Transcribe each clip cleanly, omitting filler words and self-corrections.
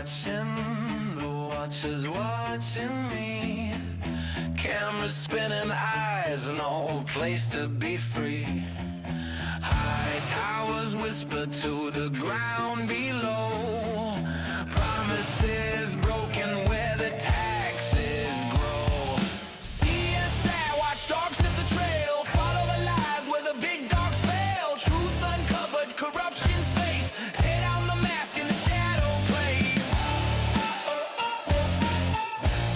watching, the watcher's watching me. Cameras spinning, eyes, no place to be free. High towers whisper to the ground below. Promises broken where the taxes grow. C.S.I. watchdogs sniff the trail. Follow the lies where the big dogs fail. Truth uncovered, corruption's face. Tear down the mask in the shadow place.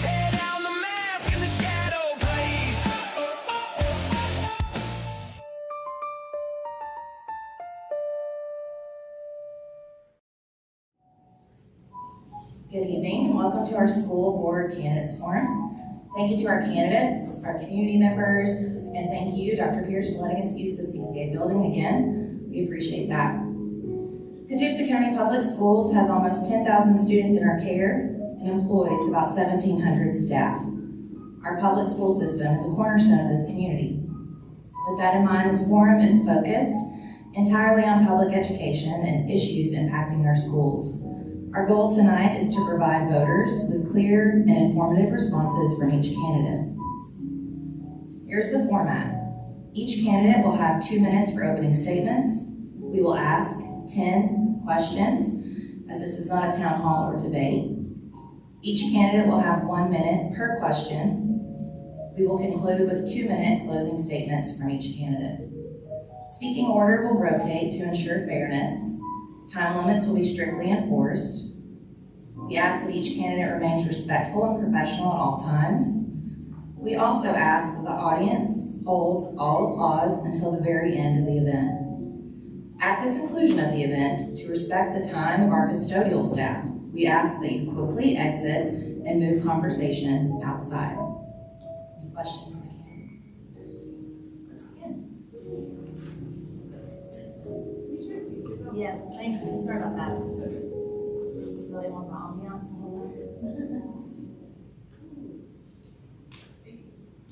Tear down the mask in the shadow place. Good evening and welcome to our School Board Candidates Forum. Thank you to our candidates, our community members, and thank you, Dr. Pierce, for letting us use the C.S.I. building again. We appreciate that. Catoosa County Public Schools has almost 10,000 students in our care and employs about 1,700 staff. Our public school system is a cornerstone of this community. With that in mind, this forum is focused entirely on public education and issues impacting our schools. Our goal tonight is to provide voters with clear and informative responses from each candidate. Here's the format. Each candidate will have 2 minutes for opening statements. We will ask 10 questions, as this is not a town hall or debate. Each candidate will have 1 minute per question. We will conclude with 2-minute closing statements from each candidate. Speaking order will rotate to ensure fairness. Time limits will be strictly enforced. We ask that each candidate remains respectful and professional at all times. We also ask that the audience holds all applause until the very end of the event. At the conclusion of the event, to respect the time of our custodial staff, we ask that you quickly exit and move conversation outside. Any questions from the candidates? Let's begin. Yes, thank you. Sorry about that. Really want the ambiance a little bit.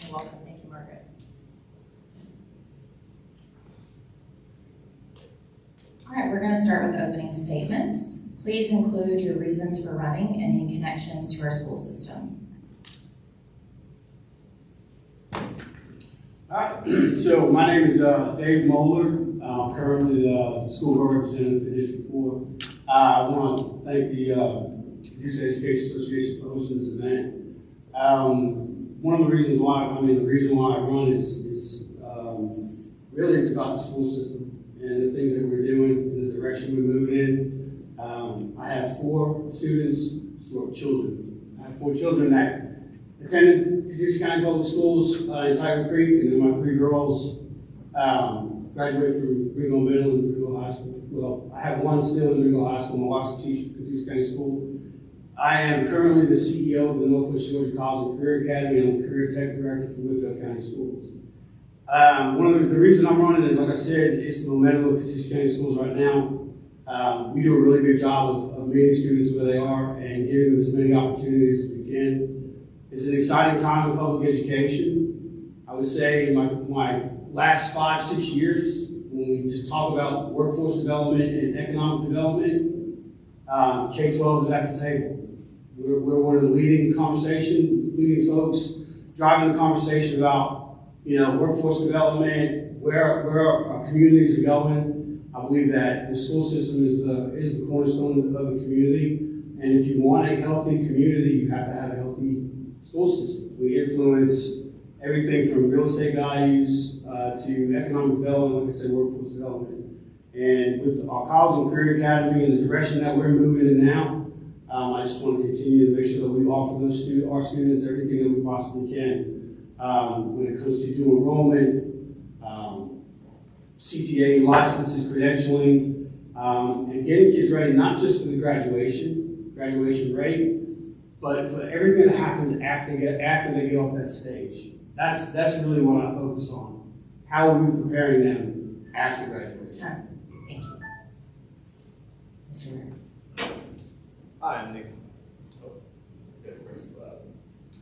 You're welcome. Thank you, Margaret. All right, we're going to start with opening statements. Please include your reasons for running and any connections to our school system. All right, so my name is David Moeller. I'm currently the school board representative for District 4. I want to thank the Catoosa Education Association for hosting this event. One of the reasons why, the reason why I run is really it's about the school system and the things that we're doing and the direction we're moving in. I have 4 students, 4 children. I have 4 children that attended Catoosa County Public Schools in Tiger Creek, and then my 3 girls graduated from Ringo Middle and Ringo High School. Well, I have 1 still in Ringo High School. My wife's a teacher for Catoosa County School. I am currently the CEO of the Northwest Georgia College and Career Academy, and I'm the Career Tech Director for Whitfield County Schools. One of the reason I'm running is, like I said, it's the momentum of Catoosa County Schools right now. We do a really good job of meeting students where they are and giving them as many opportunities as we can. It's an exciting time in public education. I would say my last 5-6 years, when we just talk about workforce development and economic development, K-12 is at the table. We're one of the leading folks driving the conversation about, workforce development, where our communities are going. I believe that the school system is the cornerstone of the community, and if you want a healthy community, you have to have a healthy school system. We influence everything from real estate values to economic development, like I said, workforce development. And with our College and Career Academy and the direction that we're moving in now, I just want to continue to make sure that we offer our students everything that we possibly can when it comes to dual enrollment, CTA licenses, credentialing, and getting kids ready not just for the graduation rate, but for everything that happens after they get off that stage. That's really what I focus on. How are we preparing them after graduation? Thank you. Mr. Ware. Hi, I'm Nick.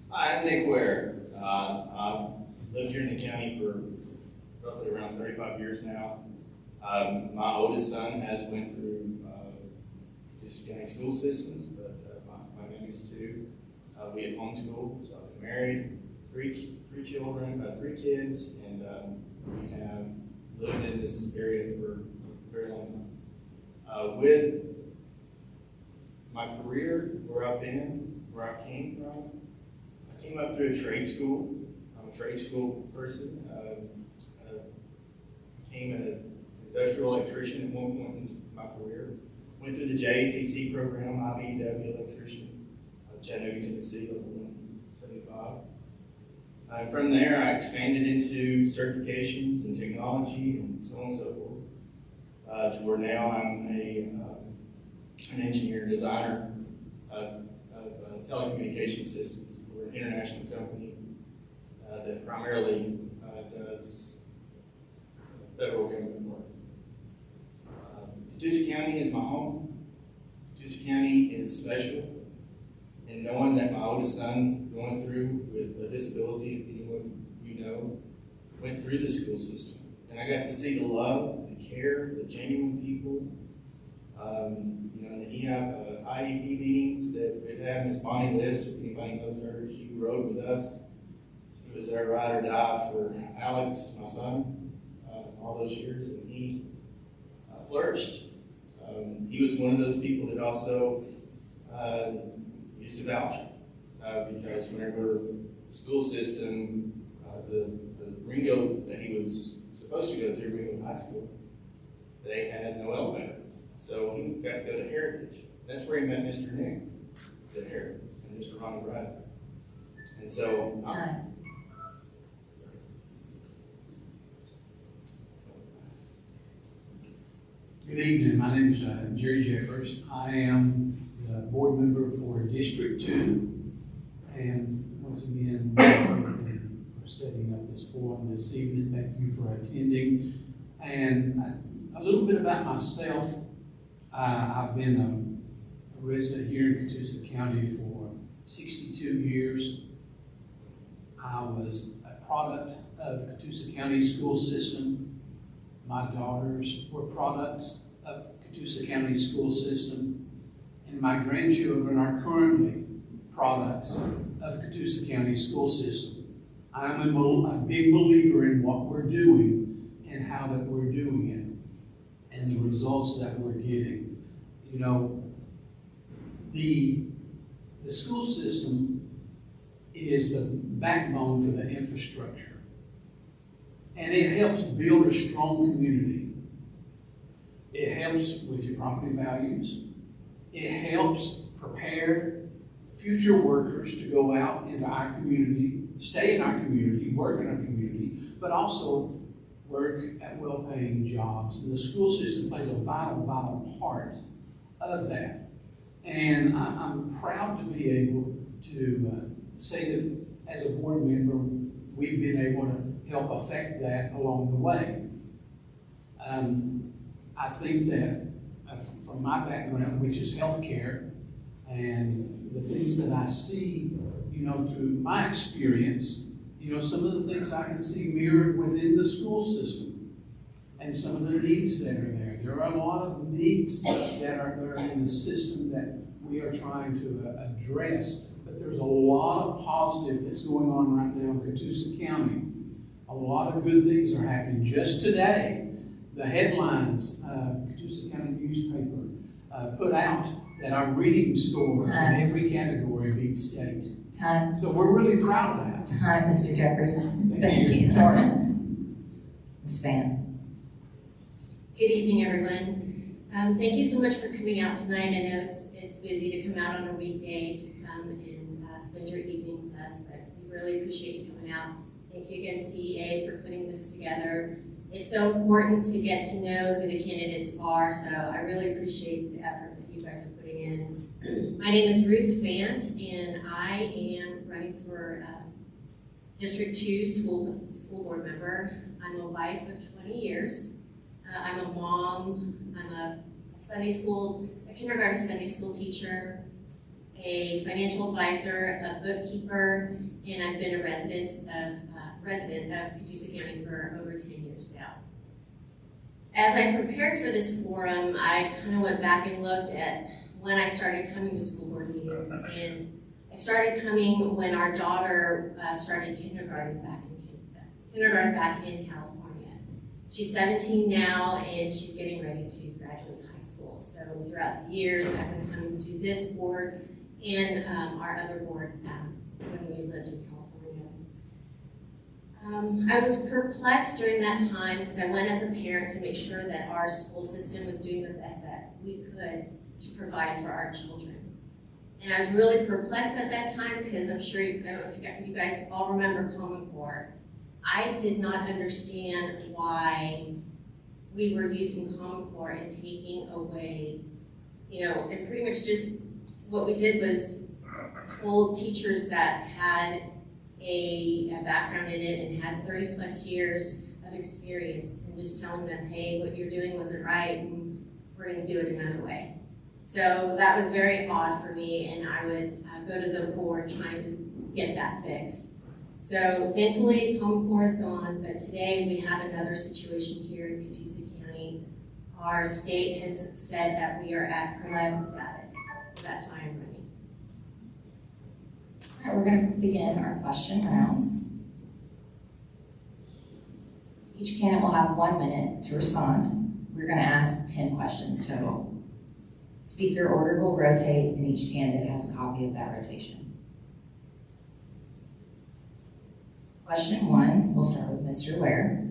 Hi, I'm Nick Ware. I've lived here in the county for roughly around 35 years now. My oldest son has went through Catoosa County school systems, but used to. We had homeschooled, so I've been married, three children, 3 kids, and we have lived in this area for a very long time. With my career, where I've been, where I came from, I came up through a trade school. I'm a trade school person. Became an industrial electrician at one point in my career. Went through the JATC program, IBEW electrician, Chattanooga, Tennessee, level 175. From there, I expanded into certifications in technology and so on and so forth, to where now I'm an engineer, designer of telecommunication systems. We're an international company that primarily does federal government work. Catoosa County is my home. Catoosa County is special. And knowing that my oldest son, going through with a disability, if anyone you know, went through the school system. And I got to see the love, the care, the genuine people. In the IEP meetings that we've had, Miss Bonnie List, if anybody knows her, she rode with us. She was there ride or die for Alex, my son, all those years, and he flourished. He was one of those people that also used to vouch, because whenever the school system, the Ringo that he was supposed to go through, Ringo High School, they had no elevator. So he got to go to Heritage. That's where he met Mr. Nix at Heritage and Mr. Ronnie Bradley. And so, Good evening. My name is Jerry Jeffers. I am the board member for District 2. And once again, we're setting up this forum this evening. Thank you for attending. And a little bit about myself. I've been a resident here in Catoosa County for 62 years. I was a product of Catoosa County school system. My daughters were products of Catoosa County school system. And my grandchildren are currently products of Catoosa County school system. I'm a big believer in what we're doing and how that we're doing it and the results that we're getting. You know, the school system is the backbone for the infrastructure. And it helps build a strong community. It helps with your property values. It helps prepare future workers to go out into our community, stay in our community, work in our community, but also work at well-paying jobs. And the school system plays a vital part of that. And I'm proud to be able to say that as a board member, we've been able to help affect that along the way. I think that from my background, which is healthcare, and the things that I see, through my experience, some of the things I can see mirrored within the school system and some of the needs that are there. There are a lot of needs that are in the system that we are trying to address, but there's a lot of positive that's going on right now in Catoosa County. A lot of good things are happening. Just today, the headlines, Catoosa County newspaper put out that our reading scores in every category beat state. Time. So we're really proud of that. Time, Mr. Jeffers. Thank you. Ms. Fant. Good evening, everyone. Thank you so much for coming out tonight. I know it's busy to come out on a weekday to come and spend your evening with us, but we really appreciate you coming out. Thank you again, CEA, for putting this together. It's so important to get to know who the candidates are, so I really appreciate the effort that you guys are putting in. My name is Ruth Fant, and I am running for District 2 school board member. I'm a wife of 20 years. I'm a mom. I'm a kindergarten Sunday school teacher, a financial advisor, a bookkeeper, and I've been a resident of Catoosa County for over 10 years now. As I prepared for this forum, I kind of went back and looked at when I started coming to school board meetings. And I started coming when our daughter started kindergarten back in California. She's 17 now, and she's getting ready to graduate high school. So throughout the years, I've been coming to this board and our other board when we lived in California. I was perplexed during that time because I went as a parent to make sure that our school system was doing the best that we could to provide for our children. And I was really perplexed at that time because I'm sure, I don't know if you guys all remember Common Core. I did not understand why we were using Common Core and taking away, and pretty much just what we did was told teachers that had a background in it and had 30 plus years of experience and just telling them, hey, what you're doing wasn't right and we're going to do it another way. So that was very odd for me, and I would go to the board trying to get that fixed. So thankfully, Common Core is gone, but today we have another situation here in Catoosa County. Our state has said that we are at critical status, so that's why I'm running. All right, we're going to begin our question rounds. Each candidate will have 1 minute to respond. We're going to ask 10 questions total. Speaker order will rotate, and each candidate has a copy of that rotation. Question 1, we'll start with Mr. Ware.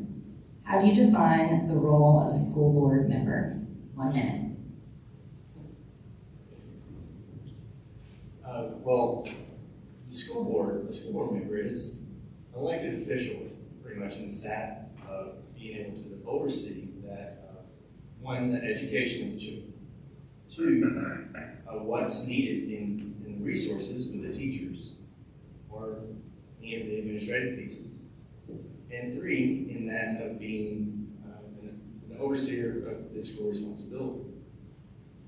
How do you define the role of a school board member? 1 minute. Well, the school board member is an elected official, pretty much in the status of being able to oversee that, one, the education of the children, two, what's needed in the resources with the teachers or any of the administrative pieces, and three, in that of being an overseer of the school responsibility,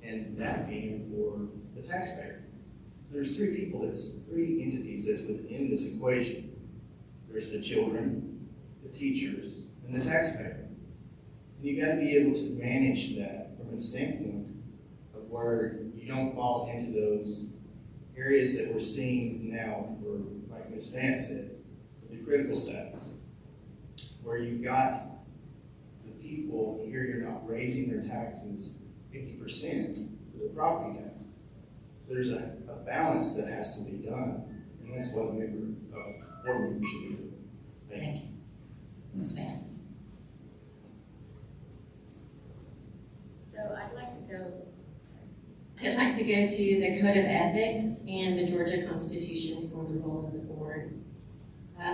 and that being for the taxpayer. So there's three entities that's within this equation. There's the children, the teachers, and the taxpayer. And you got to be able to manage that from a standpoint of where you don't fall into those areas that we're seeing now, where, like Ms. Fant said, the critical status, where you've got the people here, you're not raising their taxes 50% for their property taxes. So there's a balance that has to be done, and that's what a board member should be doing. Thank you. Ms. Fant. So I'd like to go to the Code of Ethics and the Georgia Constitution for the role of the board.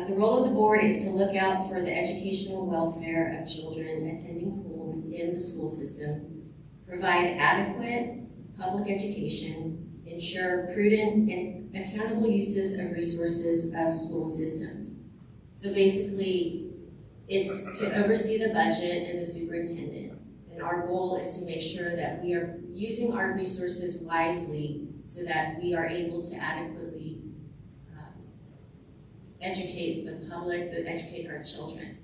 The role of the board is to look out for the educational welfare of children attending school within the school system, provide adequate public education, ensure prudent and accountable uses of resources of school systems. So basically, it's to oversee the budget and the superintendent. And our goal is to make sure that we are using our resources wisely so that we are able to adequately educate the public, educate our children.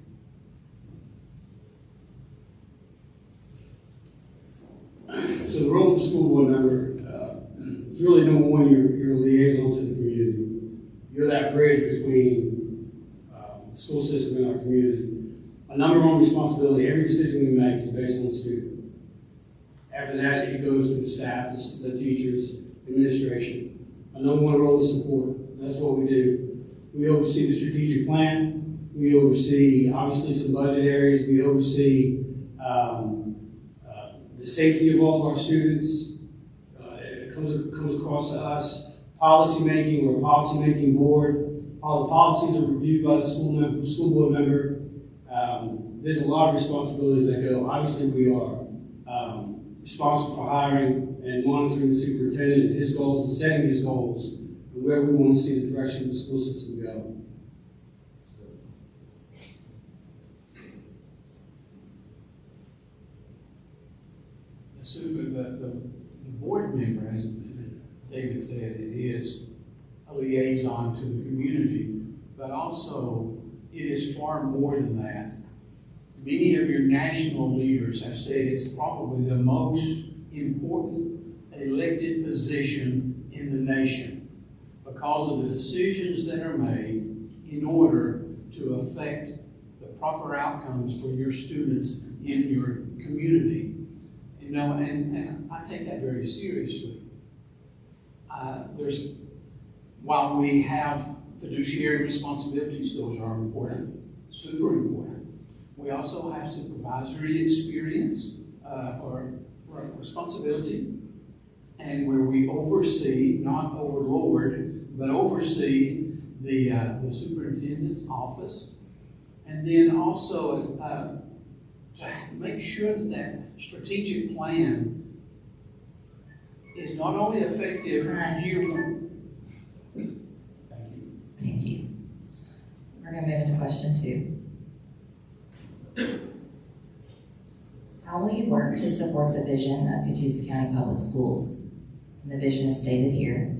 So the role of the school board member is really, number one, you're a liaison to the community. You're that bridge between the school system and our community. A number one responsibility, every decision we make is based on the student. After that, it goes to the staff, the teachers, administration. A number one role is support. That's what we do. We oversee the strategic plan. We oversee, obviously, some budget areas. We oversee the safety of all of our students. It comes across to us. Policy making, we're a policy making board. All the policies are reviewed by the school board member. There's a lot of responsibilities that go. Obviously, we are responsible for hiring and monitoring the superintendent and his goals and setting his goals and where we want to see the direction of the school system go. Assuming that the board member, as David said, it is a liaison to the community, but also it is far more than that. Many of your national leaders have said it's probably the most important elected position in the nation because of the decisions that are made in order to affect the proper outcomes for your students in your community. You know, and I take that very seriously. While we have fiduciary responsibilities, those are important, super important. We also have supervisory experience or responsibility, and where we oversee, not overlord, but oversee the superintendent's office, and then also to make sure that that strategic plan is not only effective year one. Thank you. Thank you. We're going to move into question 2. How will you work to support the vision of Catoosa County Public Schools? And the vision is stated here.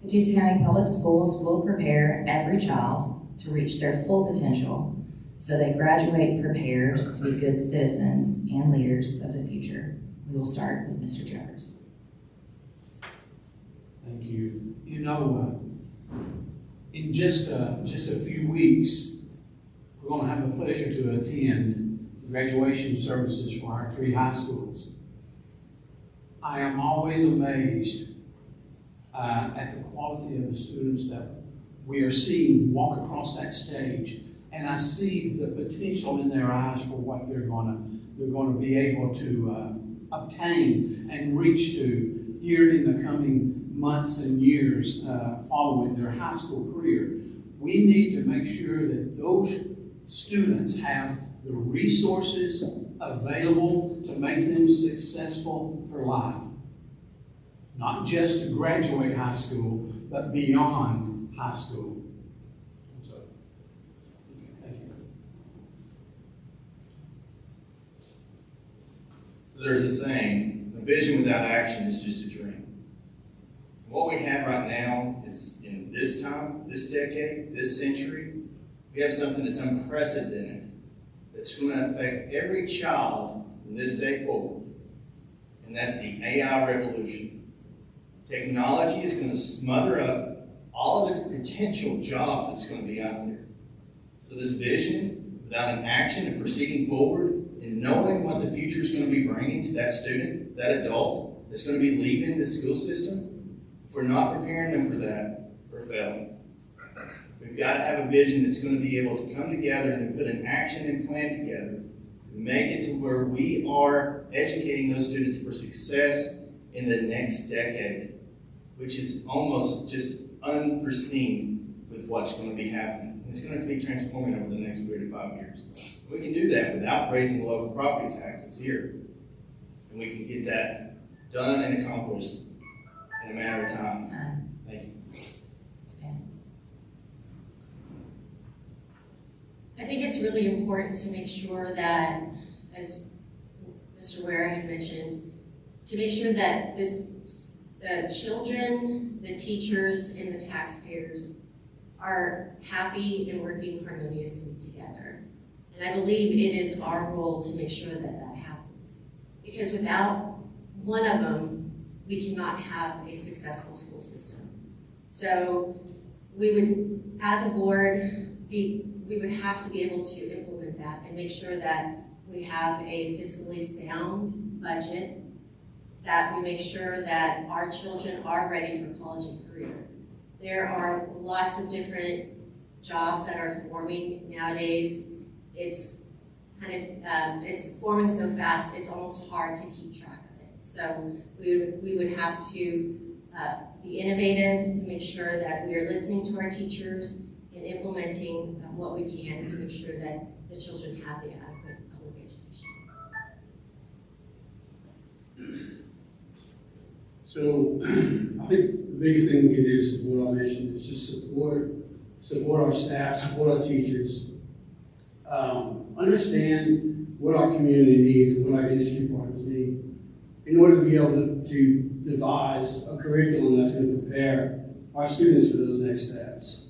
Catoosa County Public Schools will prepare every child to reach their full potential so they graduate prepared to be good citizens and leaders of the future. We will start with Mr. Jeffers. Thank you. You know, in just a few weeks, we're going to have the pleasure to attend graduation services for our 3 high schools. I am always amazed at the quality of the students that we are seeing walk across that stage, and I see the potential in their eyes for what they're going to be able to obtain and reach to here in the coming months and years following their high school career. We need to make sure that those students have the resources available to make them successful for life. Not just to graduate high school, but beyond high school. So, thank you. So there's a saying, a vision without action is just a dream. What we have right now is in this time, this decade, this century, we have something that's unprecedented, that's going to affect every child from this day forward. And that's the AI revolution. Technology is going to smother up all of the potential jobs that's going to be out there. So this vision, without an action and proceeding forward and knowing what the future is going to be bringing to that student, that adult that's going to be leaving the school system, if we're not preparing them for that, we're failing. We've got to have a vision that's going to be able to come together and put an action and plan together to make it to where we are educating those students for success in the next decade, which is almost just unforeseen with what's going to be happening. It's going to be transforming over the next 3 to 5 years. We can do that without raising the local property taxes here. And we can get that done and accomplished in a matter of time. Thank you. I think it's really important to make sure that, as Mr. Ware had mentioned, to make sure that the children, the teachers, and the taxpayers are happy and working harmoniously together. And I believe it is our role to make sure that that happens. Because without one of them, we cannot have a successful school system. So we would, as a board, we would have to be able to implement that and make sure that we have a fiscally sound budget, that we make sure that our children are ready for college and career. There are lots of different jobs that are forming nowadays. It's it's forming so fast, it's almost hard to keep track of it. So we would have to be innovative and make sure that we are listening to our teachers and implementing what we can to make sure that the children have the adequate public education. So I think the biggest thing we can do to support our mission is just support our staff, support our teachers, understand what our community needs and what our industry partners need in order to be able to devise a curriculum that's going to prepare our students for those next steps.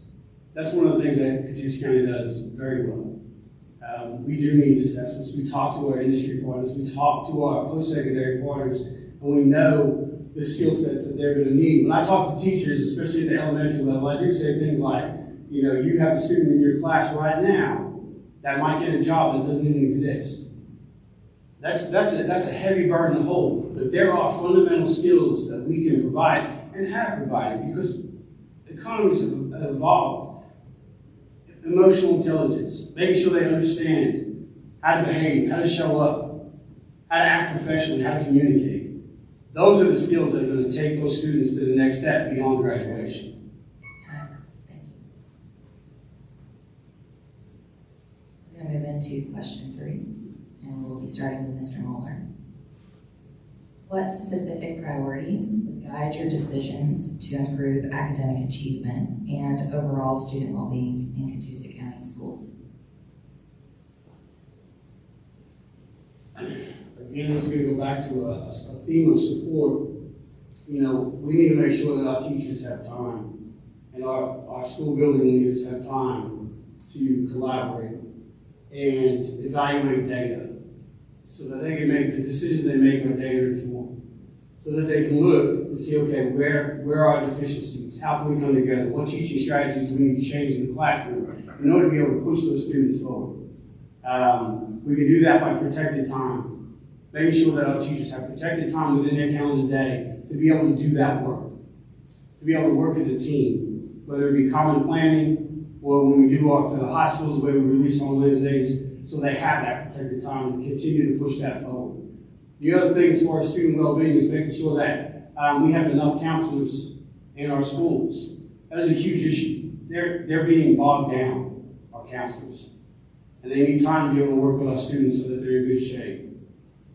That's one of the things that Catoosa County does very well. We do needs assessments. We talk to our industry partners. We talk to our post-secondary partners, and we know the skill sets that they're going to need. When I talk to teachers, especially at the elementary level, I do say things like, you have a student in your class right now that might get a job that doesn't even exist. That's a heavy burden to hold, but there are fundamental skills that we can provide and have provided because economies have evolved. Emotional intelligence, making sure they understand how to behave, how to show up, how to act professionally, how to communicate. Those are the skills that are going to take those students to the next step beyond graduation. Time. Thank you. We're going to move into question 3, and we'll be starting with Mr. Moeller. What specific priorities would guide your decisions to improve academic achievement and overall student well-being in Catoosa County Schools? Again, this is going to go back to a theme of support. We need to make sure that our teachers have time and our school building leaders have time to collaborate and evaluate data so that they can make the decisions they make are data informed. So that they can look and see, okay, where are our deficiencies? How can we come together? What teaching strategies do we need to change in the classroom in order to be able to push those students forward? We can do that by protected time, making sure that our teachers have protected time within their calendar day to be able to do that work, to be able to work as a team, whether it be common planning or when we do for the high schools the way we release on Wednesdays, so they have that protected time to continue to push that forward. The other thing as far as student well-being is making sure that we have enough counselors in our schools. That is a huge issue. They're being bogged down, our counselors. And they need time to be able to work with our students so that they're in good shape.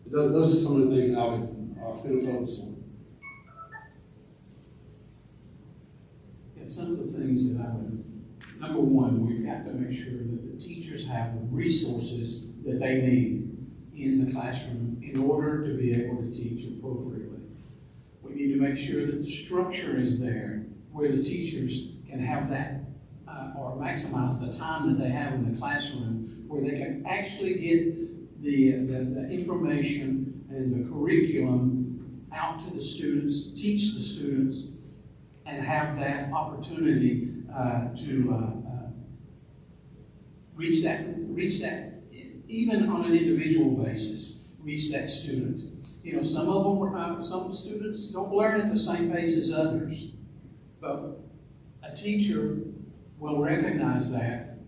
Those are some of the things that I was going to focus on. Yeah, some of the things that I would, number one, we've got to make sure that the teachers have the resources that they need in the classroom in order to be able to teach appropriately. We need to make sure that the structure is there where the teachers can have that or maximize the time that they have in the classroom where they can actually get the information and the curriculum out to the students, teach the students, and have that opportunity to reach that even on an individual basis, reach that student. Some of them, some students don't learn at the same pace as others, but a teacher will recognize that,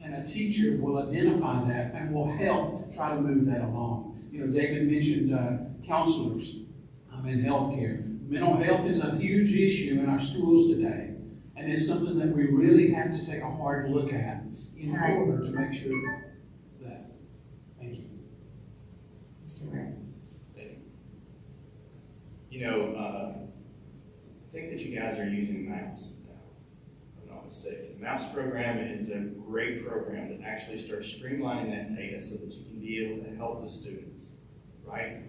and a teacher will identify that and will help try to move that along. David mentioned counselors in healthcare. Mental health is a huge issue in our schools today, and it's something that we really have to take a hard look at in order to make sure that. Thank you. Mr. Ware. I think that you guys are using MAPS now, if I'm not mistaken. The MAPS program is a great program that actually starts streamlining that data so that you can be able to help the students, right?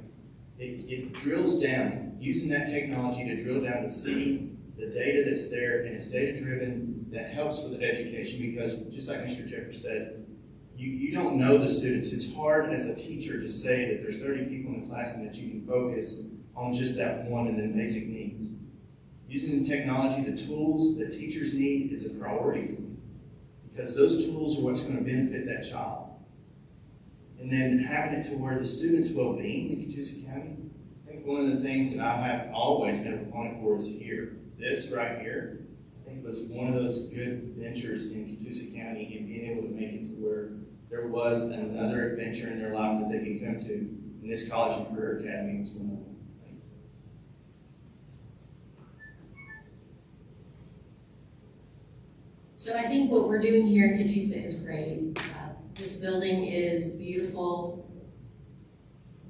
It drills down, using that technology to drill down to see the data that's there, and it's data-driven, that helps with education because, just like Mr. Jeffers said, you don't know the students. It's hard as a teacher to say that there's 30 people in the class and that you can focus on just that one and then basic needs. Using the technology, the tools that teachers need is a priority for me because those tools are what's going to benefit that child. And then having it to where the students' well-being in Catoosa County, I think one of the things that I have always been a proponent for is here. This right here, I think was one of those good ventures in Catoosa County in being able to make it to where there was another adventure in their life that they could come to. And this College and Career Academy was one of them. So I think what we're doing here in Catoosa is great. This building is beautiful.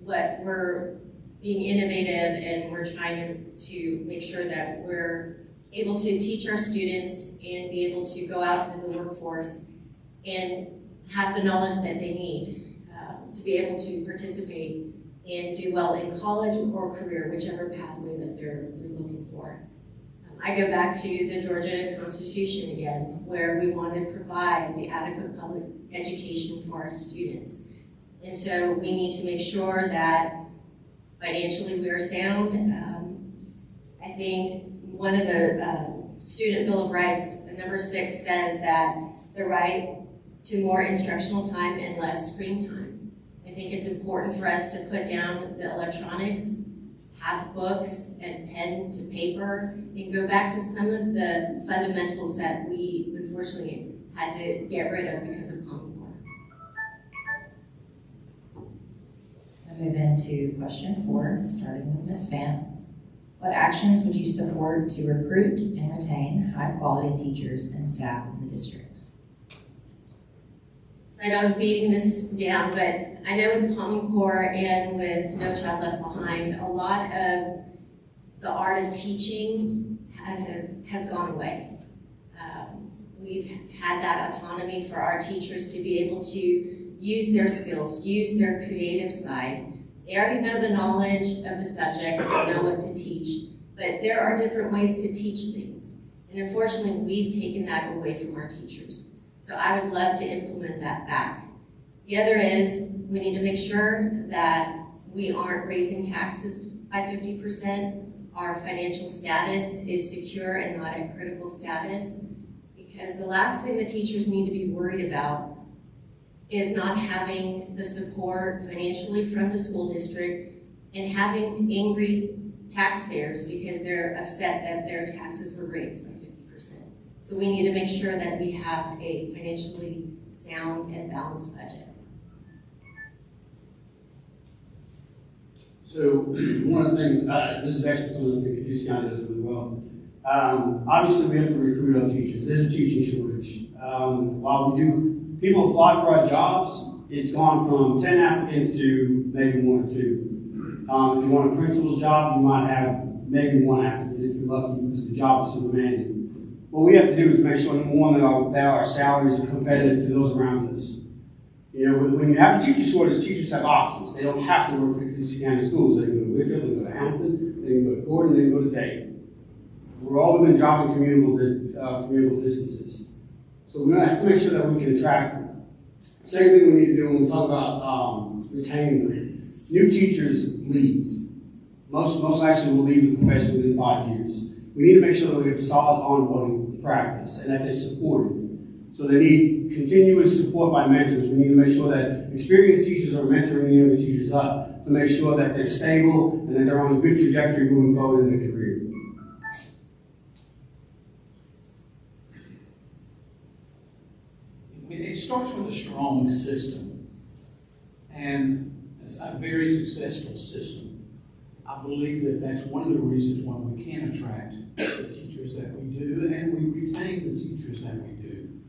We're being innovative and we're trying to make sure that we're able to teach our students and be able to go out into the workforce and have the knowledge that they need to be able to participate and do well in college or career, whichever pathway that they're looking for. I go back to the Georgia Constitution again, where we want to provide the adequate public education for our students. And so we need to make sure that financially we are sound, I think one of the Student Bill of Rights, number 6, says that the right to more instructional time and less screen time. I think it's important for us to put down the electronics, have books and pen to paper, and go back to some of the fundamentals that we unfortunately had to get rid of because of Common Core. I'll move into question 4, starting with Ms. Fant. What actions would you support to recruit and retain high-quality teachers and staff in the district? I know I'm beating this down, but I know with Common Core and with No Child Left Behind, a lot of the art of teaching has gone away. We've had that autonomy for our teachers to be able to use their skills, use their creative side. They already know the knowledge of the subjects, they know what to teach, but there are different ways to teach things. And unfortunately, we've taken that away from our teachers. So I would love to implement that back. The other is, we need to make sure that we aren't raising taxes by 50%. Our financial status is secure and not at critical status. Because the last thing the teachers need to be worried about is not having the support financially from the school district and having angry taxpayers because they're upset that their taxes were raised by 50%. So we need to make sure that we have a financially sound and balanced budget. So one of the things, this is actually something that Catoosa County does really well. Obviously, we have to recruit our teachers. There's a teaching shortage. While we do, people apply for our jobs, it's gone from 10 applicants to maybe 1 or 2. If you want a principal's job, you might have maybe 1 applicant if you're lucky because the job is so demanding. What we have to do is make sure, number one, that our salaries are competitive to those around us. You know, when you have a teacher shortage, teachers have options. They don't have to work for Catoosa County Schools. They can go to Whitfield, they can go to Hamilton, they can go to Gordon, they can go to Dayton. We're all within driving commutable distances. So we have to make sure that we can attract them. Same thing we need to do when we talk about retaining them. New teachers leave. Most actually will leave the profession within 5 years. We need to make sure that we have solid onboarding practice and that they're supported. So they need continuous support by mentors. We need to make sure that experienced teachers are mentoring the younger teachers up to make sure that they're stable and that they're on a good trajectory moving forward in their career. It starts with a strong system, and it's a very successful system. I believe that that's one of the reasons why we can attract the teachers that we do, and we retain the teachers that we do.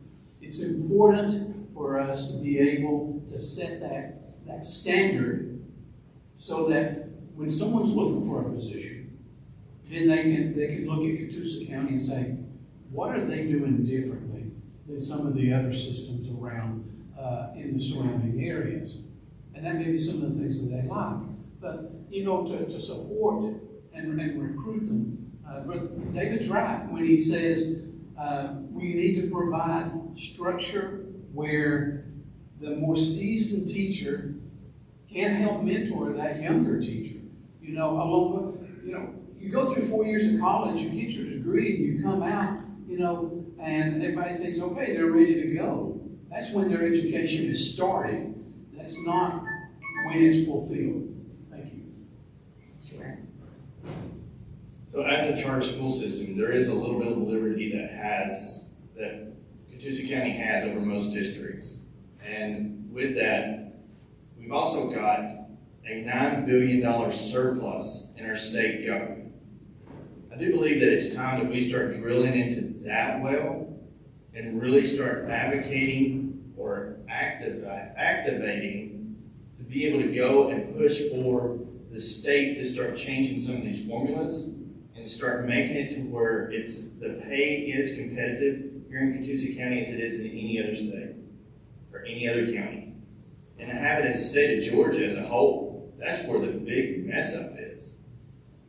It's important for us to be able to set that standard so that when someone's looking for a position, then they can look at Catoosa County and say, what are they doing differently than some of the other systems around in the surrounding areas? And that may be some of the things that they like. But, you know, to support and recruit them. David's right when he says we need to provide structure where the more seasoned teacher can help mentor that younger teacher. You know, you go through 4 years of college, you get your degree, and you come out, you know, and everybody thinks, okay, they're ready to go. That's when their education is starting. That's not when it's fulfilled. Thank you. Mr. Ware. So as a charter school system, there is a little bit of liberty that Catoosa County has over most districts. And with that, we've also got a $9 billion surplus in our state government. I do believe that it's time that we start drilling into that well and really start advocating or activating to be able to go and push for the state to start changing some of these formulas and start making it to where the pay is competitive here in Catoosa County as it is in any other state or any other county. And to have it as the state of Georgia as a whole, that's where the big mess up is.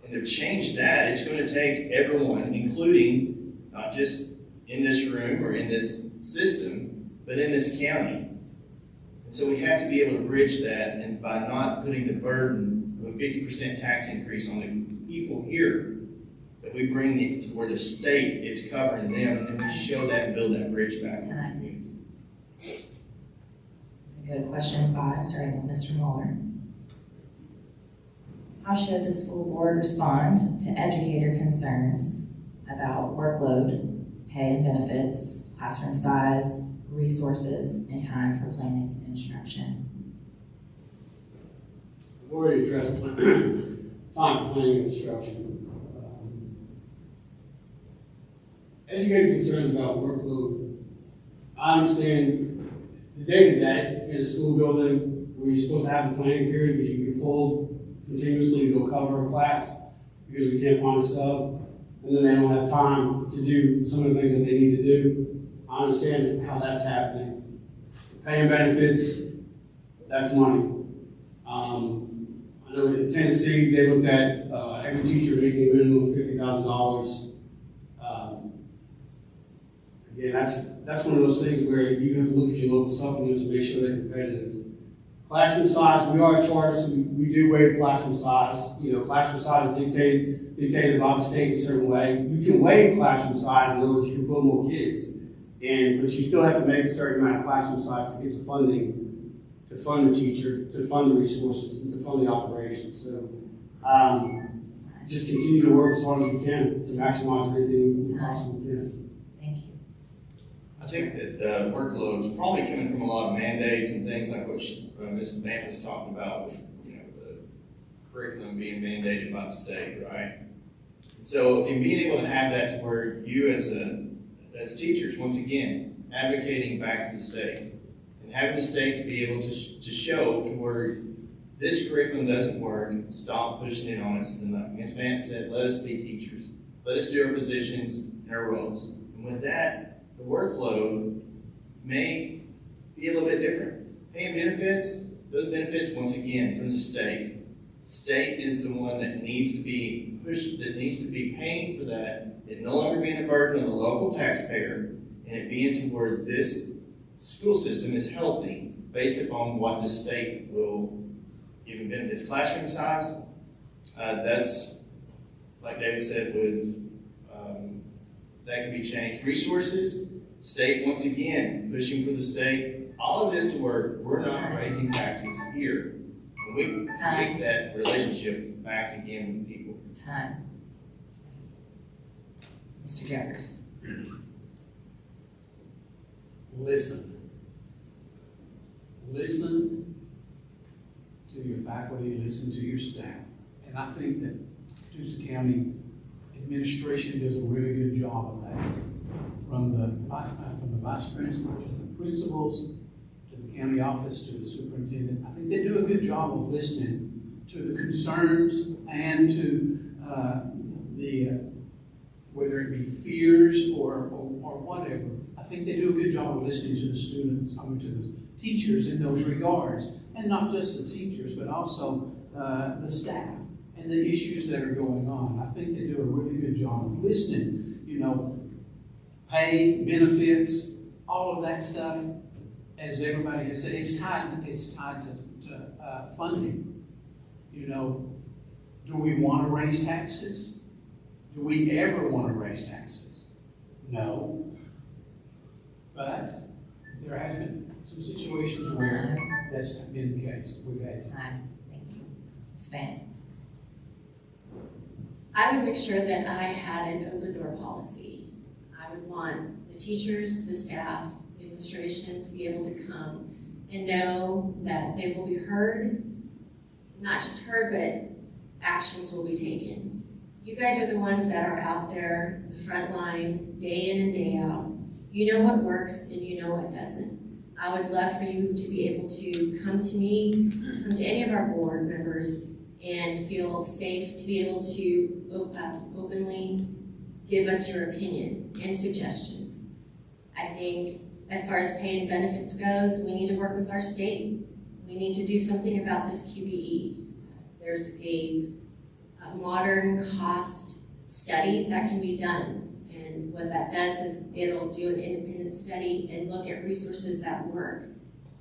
And to change that, it's going to take everyone, including not just in this room or in this system, but in this county. And so we have to be able to bridge that, and by not putting the burden of a 50% tax increase on the people here, that we bring it to where the state is covering them, and then we show that and build that bridge back to the community. I'm gonna go to question 5, starting with Mr. Moeller. How should the school board respond to educator concerns about workload, pay and benefits, classroom size, resources, and time for planning and instruction? I've already addressed time for planning and instruction. Educator concerns about workload. I understand the day-to-day in a school building where you're supposed to have a planning period, but you get pulled continuously to go cover a class because we can't find a sub, and then they don't have time to do some of the things that they need to do. I understand how that's happening. Paying benefits, that's money. I know in Tennessee, they looked at every teacher making a minimum of $50,000. Again, that's one of those things where you have to look at your local supplements and make sure they're competitive. Classroom size, we are a charter, so we do waive classroom size. You know, classroom size is dictated by the state in a certain way. You can waive classroom size in other words, you can put more kids. But you still have to make a certain amount of classroom size to get the funding, to fund the teacher, to fund the resources, and to fund the operations. So just continue to work as hard as we can to maximize everything we possibly can. Thank you. I think that the workload's probably coming from a lot of mandates and things like what Ms. Fant was talking about with, you know, the curriculum being mandated by the state, right? So in being able to have that to where you as teachers, once again, advocating back to the state and having the state to be able to show to where this curriculum doesn't work, stop pushing it on us. And like Ms. Fant said, let us be teachers. Let us do our positions and our roles. And with that, the workload may be a little bit different. Paying benefits, those benefits, once again, from the state. State is the one that needs to be pushed, that needs to be paying for that. It no longer being a burden on the local taxpayer, and it being to where this school system is healthy based upon what the state will give in benefits. Classroom size, that's, like David said, with that can be changed. Resources, state, once again, pushing for the state. All of this to where we're not raising taxes here. And we can make that relationship back again with people. Time. Mr. Jeffers. Listen. Listen to your faculty, listen to your staff. And I think that Catoosa County administration does a really good job of that. From the vice principals, to the principals, to the county office, to the superintendent. I think they do a good job of listening to the concerns and to whether it be fears or whatever. I think they do a good job of listening to the students, to the teachers in those regards. And not just the teachers, but also the staff and the issues that are going on. I think they do a really good job of listening. You know, pay, benefits, all of that stuff, as everybody has said, it's tied to funding. You know, do we want to raise taxes? Do we ever want to raise taxes? No. But there has been some situations where that's been the case. We've had Time. Thank you. Ms. Fant. I would make sure that I had an open door policy. I would want the teachers, the staff, the administration to be able to come and know that they will be heard, not just heard, but actions will be taken. You guys are the ones that are out there, the front line, day in and day out. You know what works and you know what doesn't. I would love for you to be able to come to me, come to any of our board members, and feel safe to be able to openly give us your opinion and suggestions. I think as far as pay and benefits goes, we need to work with our state. We need to do something about this QBE. There's a modern cost study that can be done. And what that does is it'll do an independent study and look at resources that work.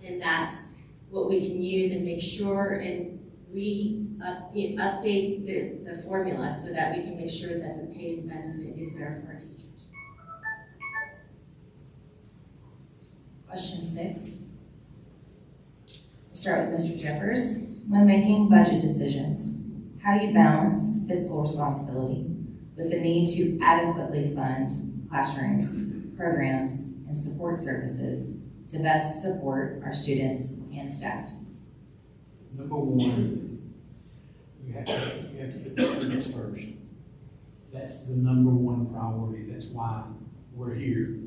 And that's what we can use and make sure, and update the formula so that we can make sure that the pay and benefit is there for our teachers. Question 6. We'll start with Mr. Jeffers. When making budget decisions, how do you balance fiscal responsibility with the need to adequately fund classrooms, programs, and support services to best support our students and staff? Number one, you have to put the students first. That's the number one priority. That's why we're here.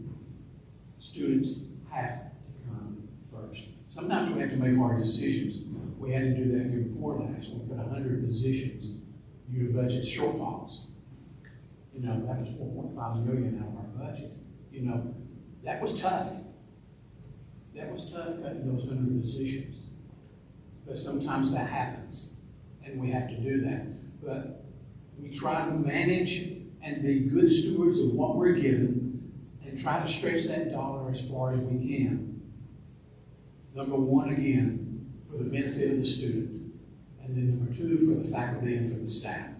Students have to come first. Sometimes we have to make hard decisions. We had to do that year before last. We put 100 positions due to budget shortfalls. You know, that was $4.5 million out of our budget. You know, that was tough. That was tough cutting those 100 positions. But sometimes that happens, and we have to do that. But we try to manage and be good stewards of what we're given and try to stretch that dollar as far as we can. Number one, again, for the benefit of the student. And then number two, for the faculty and for the staff.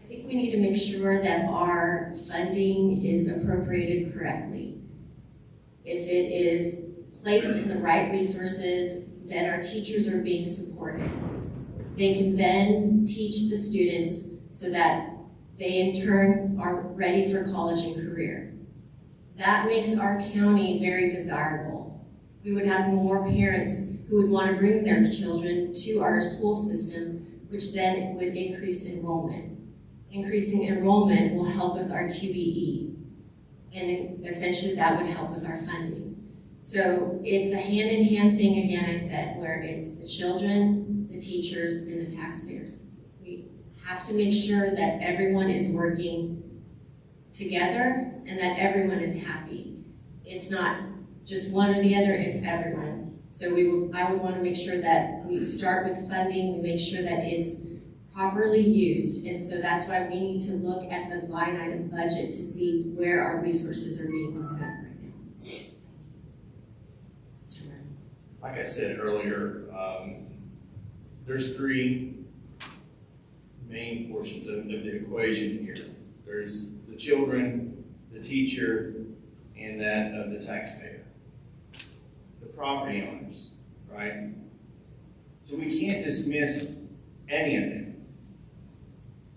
I think we need to make sure that our funding is appropriated correctly. If it is placed in the right resources, then our teachers are being supported. They can then teach the students so that they in turn are ready for college and career. That makes our county very desirable. We would have more parents who would want to bring their children to our school system, which then would increase enrollment. Increasing enrollment will help with our QBE. And essentially that would help with our funding. So it's a hand-in-hand thing, again, I said, where it's the children, the teachers, and the taxpayers. We have to make sure that everyone is working together and that everyone is happy. It's not just one or the other, it's everyone. So I would want to make sure that we start with funding, we make sure that it's properly used, and so that's why we need to look at the line item budget to see where our resources are being spent right now. Mr. Ware. Like I said earlier, there's three main portions of the equation here. There's the children, the teacher, and that of the taxpayer. The property owners, right? So we can't dismiss any of them.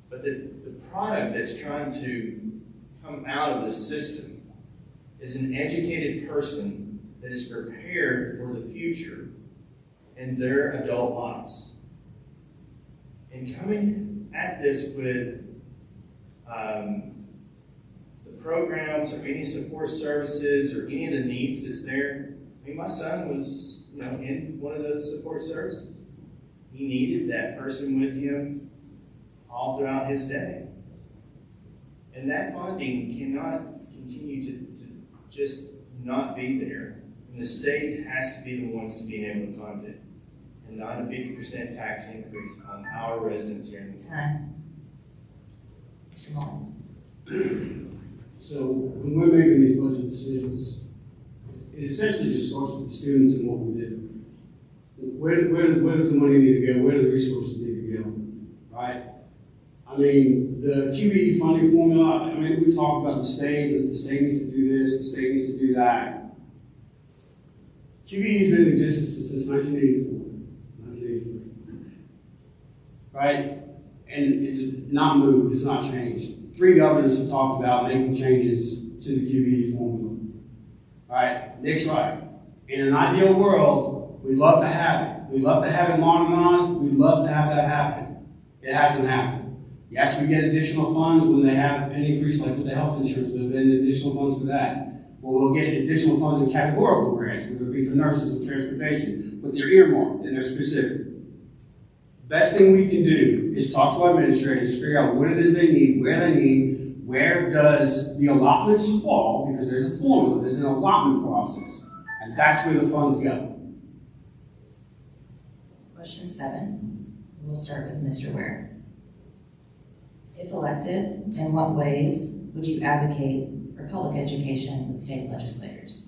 But the product that's trying to come out of the system is an educated person that is prepared for the future in their adult lives. And coming at this with the programs or any support services or any of the needs that's there. I mean, my son was, in one of those support services. He needed that person with him all throughout his day. And that funding cannot continue to just not be there. And the state has to be the ones to be able to fund it. And not a 50% tax increase on our residents here in the Time. Mr. Moeller. So when we're making these budget decisions, it essentially just starts with the students and what we do. Where does the money need to go? Where do the resources need to go? Right? I mean, the QBE funding formula, I mean, we've talked about the state, that the state needs to do this, the state needs to do that. QBE has been in existence since 1984, 1983. Right? And it's not moved, it's not changed. 3 governors have talked about making changes to the QBE formula. Right? Nick's right. In an ideal world, we'd love to have it. We'd love to have it modernized. We'd love to have that happen. It hasn't happened. Yes, we get additional funds when they have an increase, like with the health insurance. There've been additional funds for that. Well, we'll get additional funds in categorical grants, whether it be for nurses and transportation, but they're earmarked and they're specific. Best thing we can do is talk to our administrators, figure out what it is they need, where does the allotments fall, because there's a formula, there's an allotment process, and that's where the funds go. Question 7. We'll start with Mr. Ware. If elected, in what ways would you advocate for public education with state legislators?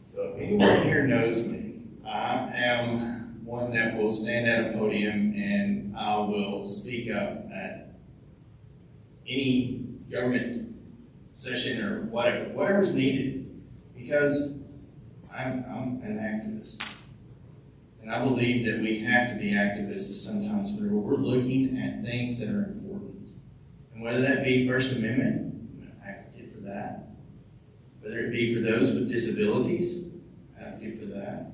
So anyone here knows me, I am one that will stand at a podium and I will speak up at any government session or whatever's needed, because I'm an activist. And I believe that we have to be activists sometimes whenever we're looking at things that are important. And whether that be First Amendment, I'm an advocate for that. Whether it be for those with disabilities, advocate for that.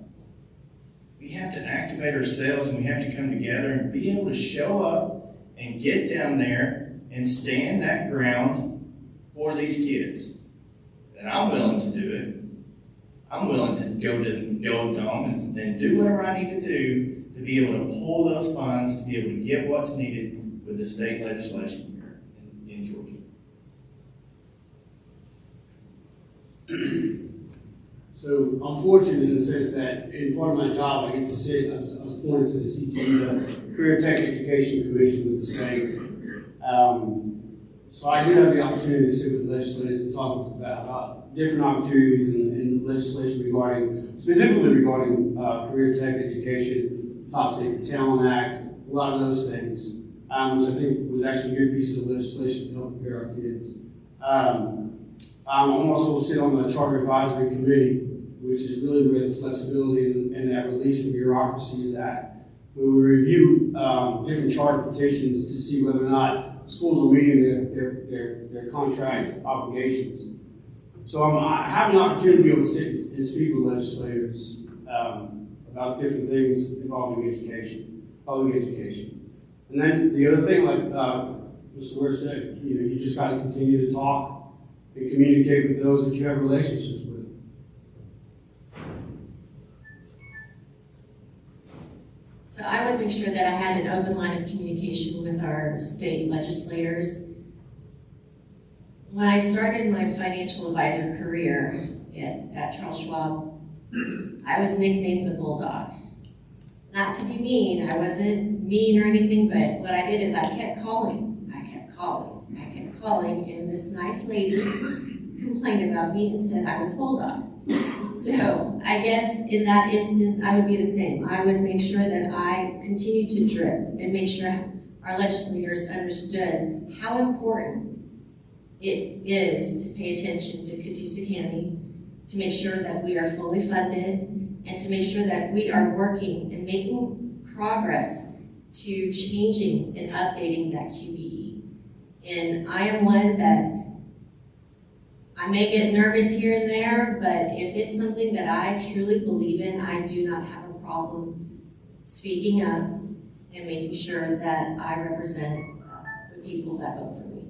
We have to activate ourselves, and we have to come together and be able to show up and get down there and stand that ground for these kids. And I'm willing to do it. I'm willing to go to the Gold Dome and do whatever I need to do to be able to pull those funds, to be able to get what's needed with the state legislation here in Georgia. So I'm fortunate in the sense that in part of my job, I get to sit, I was appointed to the CTE, Career Tech Education Commission with the state. So I do have the opportunity to sit with legislators and talk about different opportunities and legislation specifically regarding career tech education, Top State for Talent Act, a lot of those things, which I think was actually good pieces of legislation to help prepare our kids. I'm also sit on the Charter Advisory Committee, which is really where the flexibility and that release from bureaucracy is at. We review different charter petitions to see whether or not schools are meeting their contract obligations. So I have an opportunity to be able to sit and speak with legislators about different things involving education, public education. And then the other thing, like Mr. Ware said, you just got to continue to talk and communicate with those that you have relationships with. So I would make sure that I had an open line of communication with our state legislators. When I started my financial advisor career at Charles Schwab, I was nicknamed the Bulldog. Not to be mean, I wasn't mean or anything, but what I did is I kept calling, and this nice lady complained about me and said I was Bulldog. So I guess in that instance, I would be the same. I would make sure that I continue to drip and make sure our legislators understood how important it is to pay attention to Catoosa County, to make sure that we are fully funded, and to make sure that we are working and making progress to changing and updating that QBE. And I am one that I may get nervous here and there, but if it's something that I truly believe in, I do not have a problem speaking up and making sure that I represent the people that vote for me.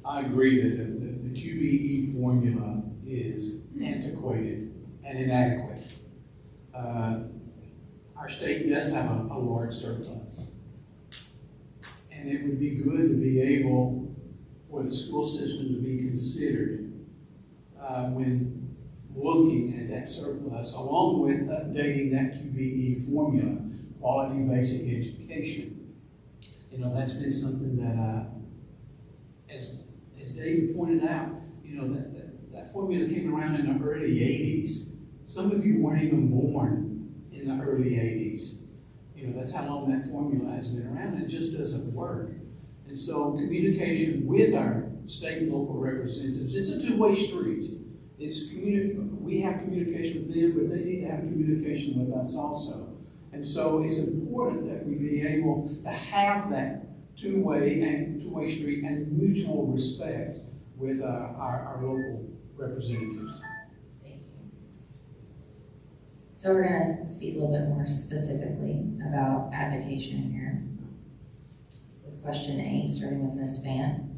I agree that the QBE formula is antiquated and inadequate. Our state does have a large surplus. And it would be good to be able for the school system to be considered when looking at that surplus, along with updating that QBE formula, quality basic education. That's been something that, as David pointed out, that formula came around in the early 80s. Some of you weren't even born in the early 80s. That's how long that formula has been around. It just doesn't work. And so communication with our state and local representatives, it's a two-way street. We have communication with them, but they need to have communication with us also. And so it's important that we be able to have that two-way street and mutual respect with our local representatives. Thank you. So we're going to speak a little bit more specifically about advocation here. With question 8, starting with Ms. Fant.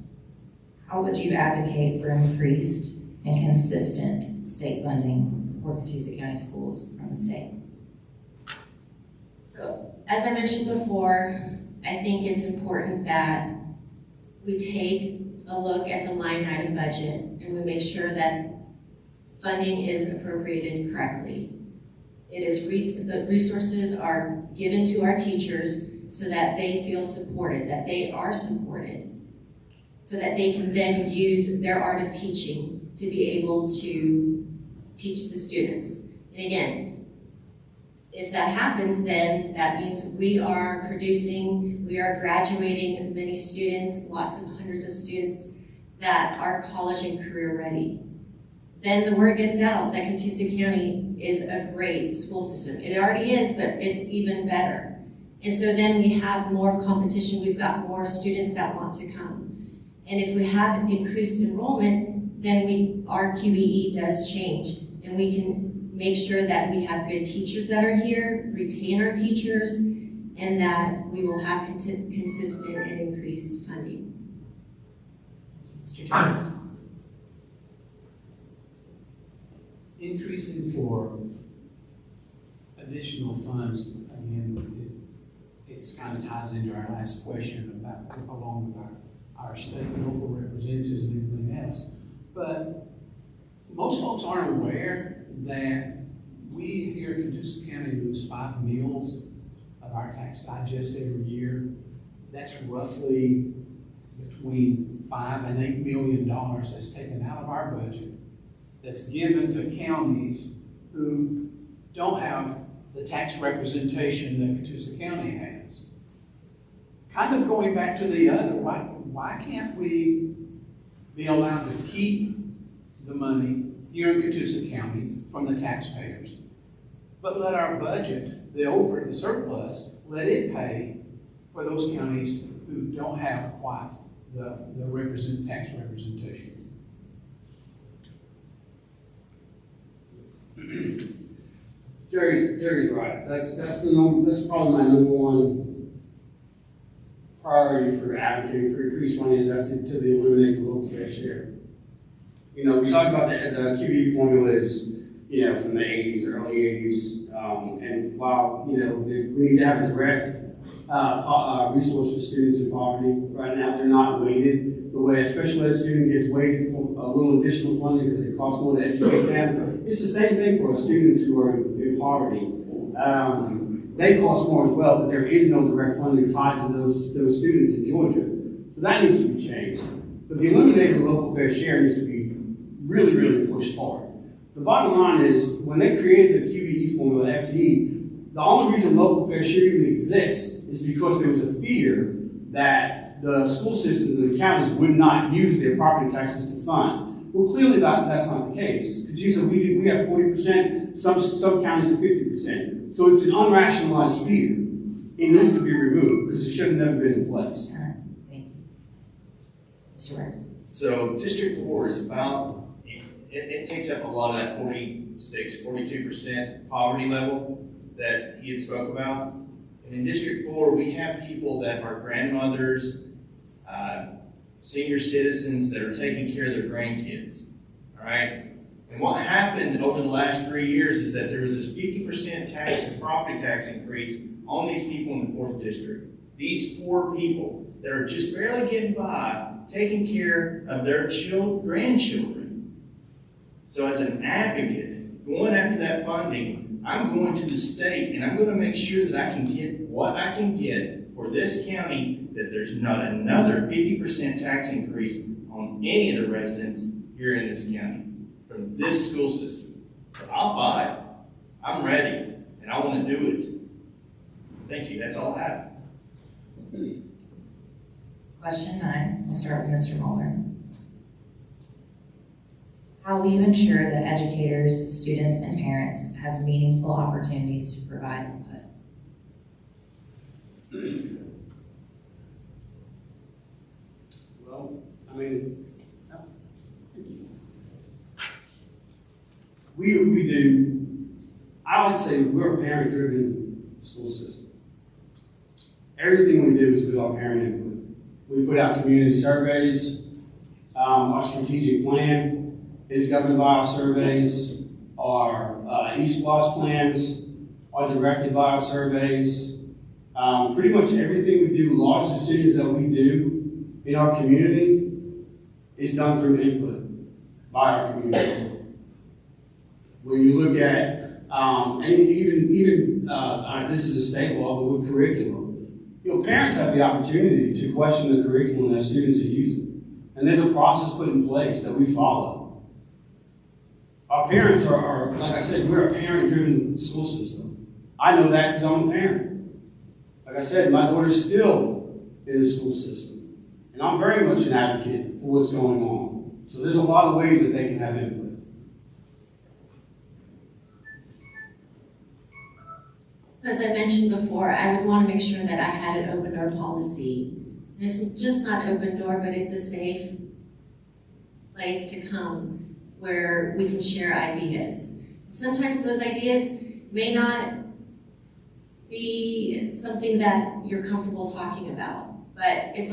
How would you advocate for increased and consistent state funding for Catoosa County Schools from the state? So, as I mentioned before, I think it's important that we take a look at the line item budget and we make sure that funding is appropriated correctly. The resources are given to our teachers so that they feel supported, that they are supported. so that they can then use their art of teaching to be able to teach the students. And again, if that happens, then that means we are graduating many students, lots of hundreds of students that are college and career ready. Then the word gets out that Catoosa County is a great school system. It already is, but it's even better. And so then we have more competition. We've got more students that want to come. And if we have increased enrollment, then our QBE does change. And we can make sure that we have good teachers that are here, retain our teachers, and that we will have consistent and increased funding. Mr. Jones. Increasing for additional funds, again, it's kind of ties into our last question about, along with our state and local representatives and everything else. But most folks aren't aware that we here in Catoosa County lose 5 meals of our tax digest every year. That's roughly between $5 and $8 million that's taken out of our budget, that's given to counties who don't have the tax representation that Catoosa County has. Kind of going back to the other, why can't we be allowed to keep the money here in Catoosa County from the taxpayers, but let our budget, the surplus, let it pay for those counties who don't have quite the tax representation? Jerry's right. That's probably my number one priority for advocating for increased funding, is that's to eliminate the local fair share. You know, we talk about the QBE formulas, from the 80s, early 80s, and while, we need to have a direct resource for students in poverty, right now they're not weighted the way a special ed student gets weighted for a little additional funding because it costs more to educate them. It's the same thing for students who are in poverty. They cost more as well, but there is no direct funding tied to those students in Georgia. So that needs to be changed. But the eliminating the local fair share needs to be really, really pushed hard. The bottom line is, when they created the QBE formula, FTE, the only reason local fair share even exists is because there was a fear that the school systems and the counties would not use their property taxes to fund. Well, clearly that's not the case. Because we have 40%, some counties are 50%. So it's an unrationalized fear. It needs to be removed because it should have never been in place. Thank you. Mr. Ware. So District 4 is about, it takes up a lot of that 42% poverty level that he had spoke about. And in District 4, we have people that are grandmothers, senior citizens that are taking care of their grandkids, all right? And what happened over the last 3 years is that there was this 50% tax and property tax increase on these people in the 4th District. These poor people that are just barely getting by, taking care of their grandchildren. So as an advocate, going after that funding, I'm going to the state and I'm going to make sure that I can get what I can get for this county, that there's not another 50% tax increase on any of the residents here in this county from this school system. So I'll fight. I'm ready and I want to do it. Thank you. That's all I have. Question 9, we'll start with Mr. Moeller. How will you ensure that educators, students, and parents have meaningful opportunities to provide input? Well, we do. I would say we're a parent-driven school system. Everything we do is with our parent input. We put out community surveys. Our strategic plan is governed by our surveys. Our East-West plans are directed by our surveys. Pretty much everything we do, large decisions that we do in our community, is done through input by our community. When you look at, and even this is a state law, but with curriculum, parents have the opportunity to question the curriculum that students are using. And there's a process put in place that we follow. Our parents are like I said, we're a parent-driven school system. I know that because I'm a parent. Like I said, my daughter's still in the school system. And I'm very much an advocate for what's going on. So there's a lot of ways that they can have input. So as I mentioned before, I would want to make sure that I had an open door policy. And it's just not open door, but it's a safe place to come where we can share ideas. Sometimes those ideas may not be something that you're comfortable talking about, but it's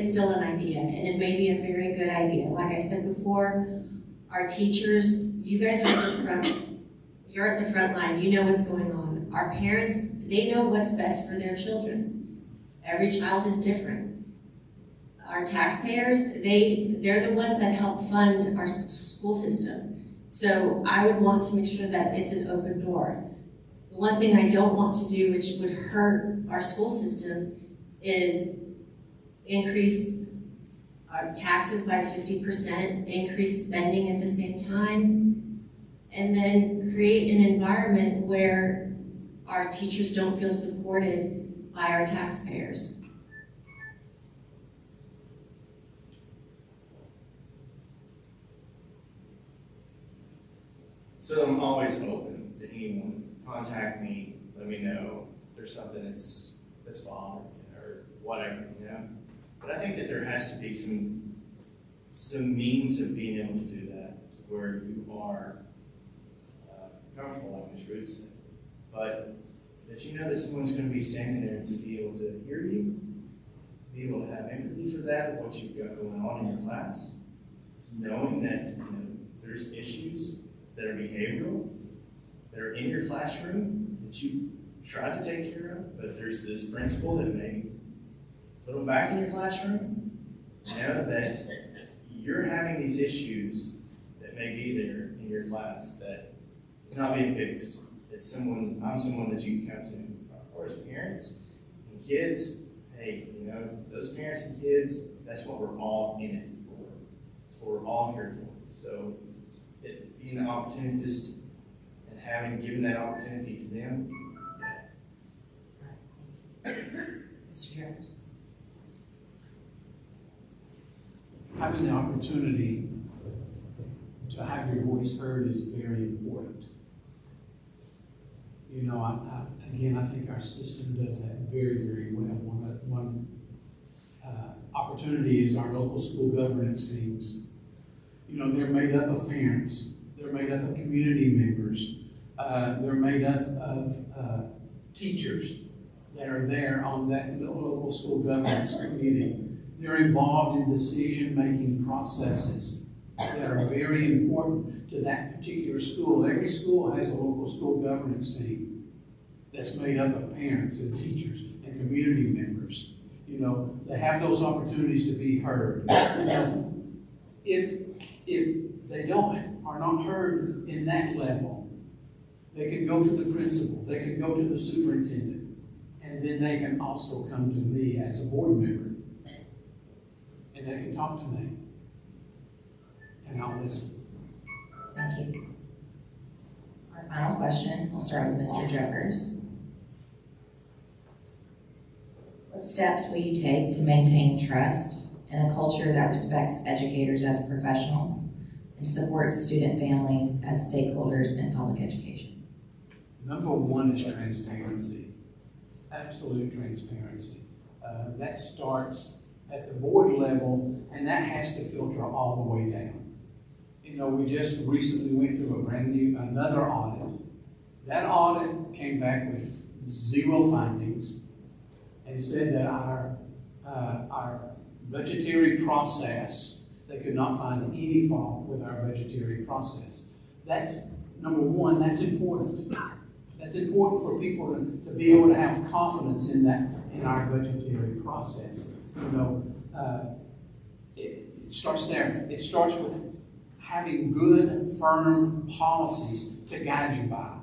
still an idea, and it may be a very good idea. Like I said before, our teachers, you guys are at the front, you're at the front line, you know what's going on. Our parents, they know what's best for their children. Every child is different. Our taxpayers, they're the ones that help fund our school system. So I would want to make sure that it's an open door. The one thing I don't want to do, which would hurt our school system, is increase our taxes by 50%, increase spending at the same time, and then create an environment where our teachers don't feel supported by our taxpayers. So I'm always open to anyone. Contact me, let me know if there's something that's bothering me or whatever, you know. But I think that there has to be some means of being able to do that, where you are comfortable, like Ms. Ruth said, but that you know that someone's going to be standing there to be able to hear you, be able to have empathy for that, of what you've got going on in your class, knowing that there's issues that are behavioral, that are in your classroom that you tried to take care of, but there's this principal that may put them back in your classroom. Know that you're having these issues that may be there in your class that is not being fixed. I'm someone that you can come to. Of course, parents and kids, hey, those parents and kids, that's what we're all in it for. That's what we're all here for. So being an opportunist and given that opportunity to them. Mr. Jeffers. Having the opportunity to have your voice heard is very important. I think our system does that very, very well. One opportunity is our local school governance teams. They're made up of parents. They're made up of community members. They're made up of teachers that are there on that local school governance committee. They're involved in decision-making processes that are very important to that particular school. Every school has a local school governance team that's made up of parents and teachers and community members. They have those opportunities to be heard. If they are not heard in that level, they can go to the principal, they can go to the superintendent, and then they can also come to me as a board member, and they can talk to me, and I'll listen. Thank you. Our final question, we'll start with Mr. Jeffers. What steps will you take to maintain trust and a culture that respects educators as professionals and supports student families as stakeholders in public education? Number one is transparency, absolute transparency. That starts at the board level, and that has to filter all the way down. We just recently went through another audit. That audit came back with 0 findings and said that our budgetary process, they could not find any fault with our budgetary process. That's number one, that's important. That's important for people to be able to have confidence in our budgetary process. It starts there. It starts with having good, firm policies to guide you by.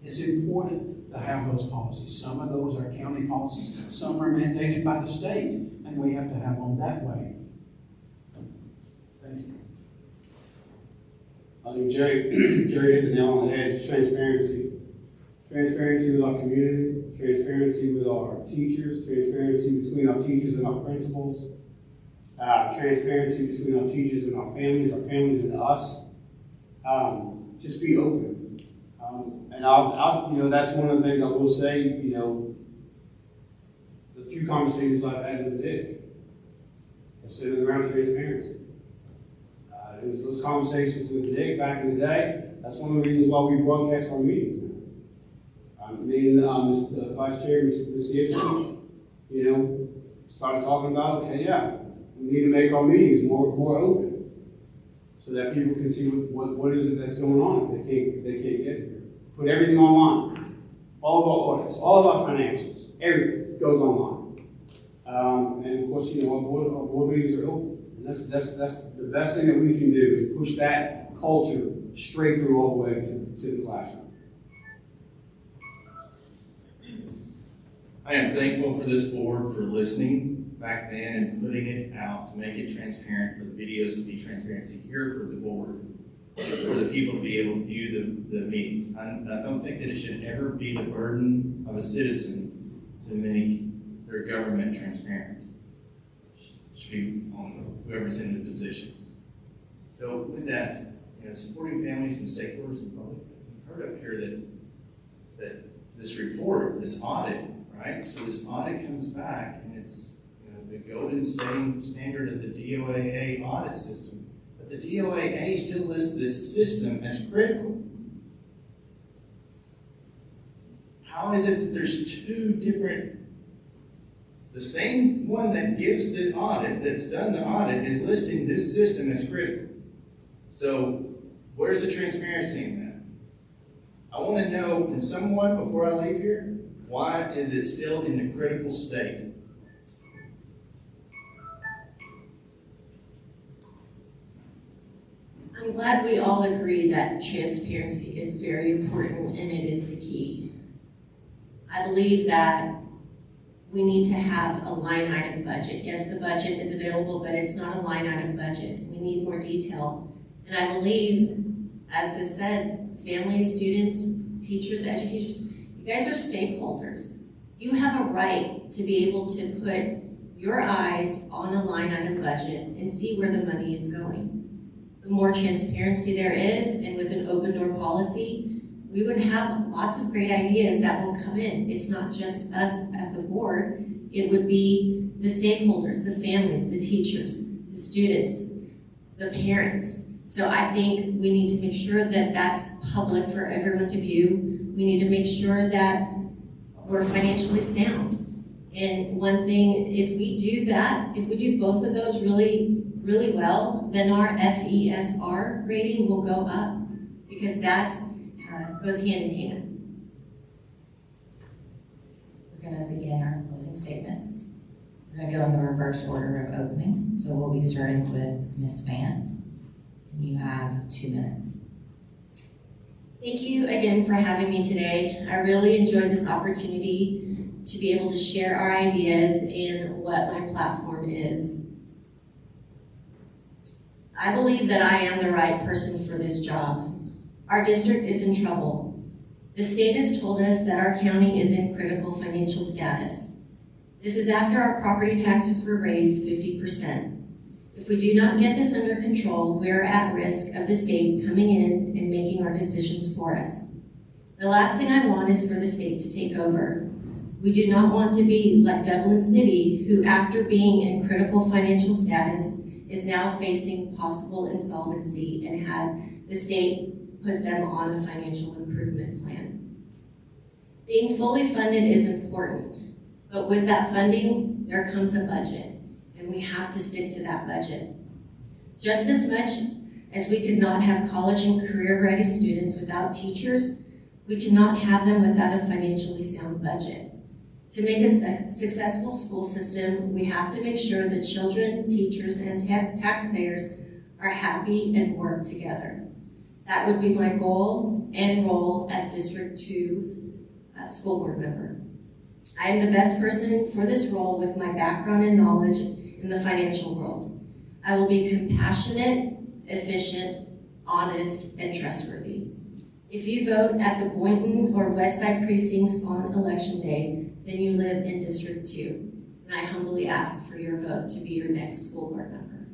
It's important to have those policies. Some of those are county policies. Some are mandated by the state, and we have to have them that way. I think Jerry hit the nail on the head, transparency. Transparency with our community, transparency with our teachers, transparency between our teachers and our principals, transparency between our teachers and our families and us. Just be open. And I'll that's one of the things I will say, the few conversations I've had with Nick are centered around transparency. It was those conversations with Nick back in the day. That's one of the reasons why we broadcast our meetings now. Me and the Vice Chair, Ms. Gibson, started talking about, we need to make our meetings more open so that people can see what is it that's going on if they can't get here. Put everything online. All of our audits, all of our financials, everything goes online. And of course, our board meetings are open. And that's the best thing that we can do, is push that culture straight through all the way to the classroom. I am thankful for this board for listening back then and putting it out to make it transparent, for the videos to be transparency here for the board, for the people to be able to view the meetings. I don't think that it should ever be the burden of a citizen to make their government transparent. It should be on whoever's in the positions. So with that, supporting families and stakeholders and public, we've heard up here that this report, this audit, right? So this audit comes back and it's the golden standard of the DOAA audit system. But the DOAA still lists this system as critical. How is it that there's two different, the same one that gives the audit, that's done the audit, is listing this system as critical? So where's the transparency in that? I want to know from someone before I leave here, why is it still in a critical state? I'm glad we all agree that transparency is very important and it is the key. I believe that we need to have a line item budget. Yes, the budget is available, but it's not a line item budget. We need more detail. And I believe, as this said, families, students, teachers, educators, you guys are stakeholders. You have a right to be able to put your eyes on a line item budget and see where the money is going. The more transparency there is, and with an open door policy, we would have lots of great ideas that will come in. It's not just us at the board, it would be the stakeholders, the families, the teachers, the students, the parents. So I think we need to make sure that that's public for everyone to view. We need to make sure that we're financially sound. And one thing, if we do that, if we do both of those really, really well, then our FESR rating will go up, because that's goes hand in hand. We're going to begin our closing statements. We're going to go in the reverse order of opening. So we'll be starting with Ms. Fant. You have 2 minutes. Thank you again for having me today. I really enjoyed this opportunity to be able to share our ideas and what my platform is. I believe that I am the right person for this job. Our district is in trouble. The state has told us that our county is in critical financial status. This is after our property taxes were raised 50%. If we do not get this under control, we are at risk of the state coming in and making our decisions for us. The last thing I want is for the state to take over. We do not want to be like Dublin City, who after being in critical financial status is now facing possible insolvency and had the state put them on a financial improvement plan. Being fully funded is important, but with that funding, there comes a budget, and we have to stick to that budget. Just as much as we could not have college and career-ready students without teachers, we cannot have them without a financially sound budget. To make a successful school system, we have to make sure that children, teachers, and taxpayers are happy and work together. That would be my goal and role as District 2's school board member. I am the best person for this role with my background and knowledge in the financial world. I will be compassionate, efficient, honest, and trustworthy. If you vote at the Boynton or Westside precincts on Election Day, then you live in District 2, and I humbly ask for your vote to be your next school board member.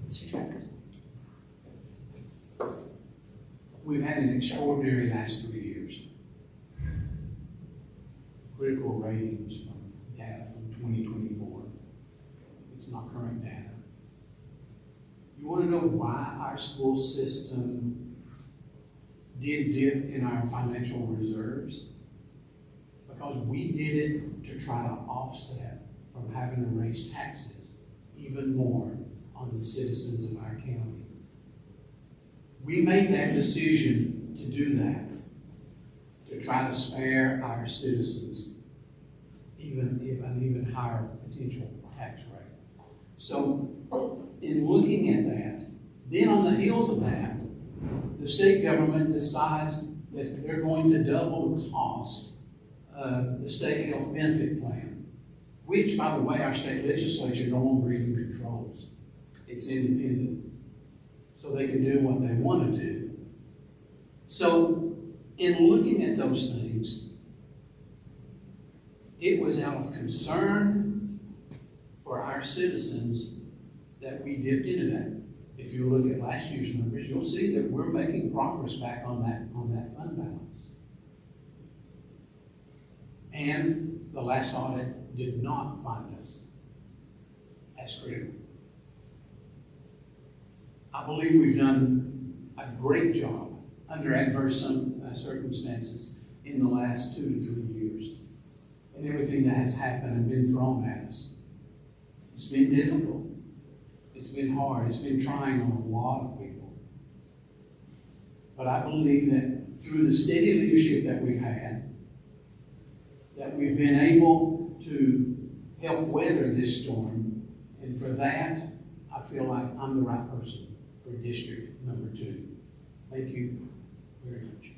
Mr. Travers. We've had an extraordinary last 3 years. Critical ratings from data from 2024. It's not current data. You want to know why our school system did dip in our financial reserves? Because we did it to try to offset from having to raise taxes even more on the citizens of our county. We made that decision to do that, to try to spare our citizens an even higher potential tax rate. So in looking at that, then on the heels of that, the state government decides that they're going to double the cost of the state health benefit plan, which, by the way, our state legislature no longer even controls. It's independent, so they can do what they want to do. So in looking at those things, it was out of concern for our citizens that we dipped into that. If you look at last year's numbers, you'll see that we're making progress back on that fund balance. And the last audit did not find us as critical. I believe we've done a great job under adverse circumstances in the last 2 to 3 years. And everything that has happened and been thrown at us. It's been difficult. It's been hard. It's been trying on a lot of people. But I believe that through the steady leadership that we've had, that we've been able to help weather this storm. And for that, I feel like I'm the right person for District Number 2. Thank you very much.